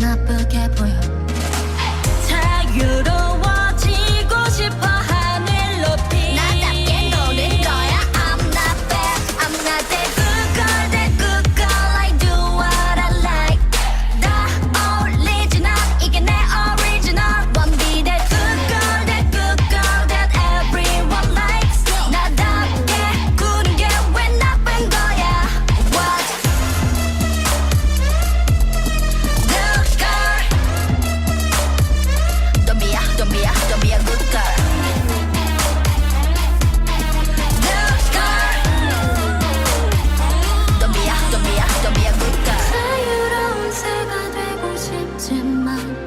나쁘게 보여. 자유로워지고 싶어 하늘 높이. 나답게 노는 거야. I'm not bad, I'm not that good girl, that good girl. I do what I like. 다 original, 이게 내 original. Won't be that good girl, that good girl that everyone likes. 나답게 구는 게 왜 나쁜 거야? What? Good girl. Don't be a good girl. Good girl. Don't be a good girl. 자유로운 새가 되고 싶지만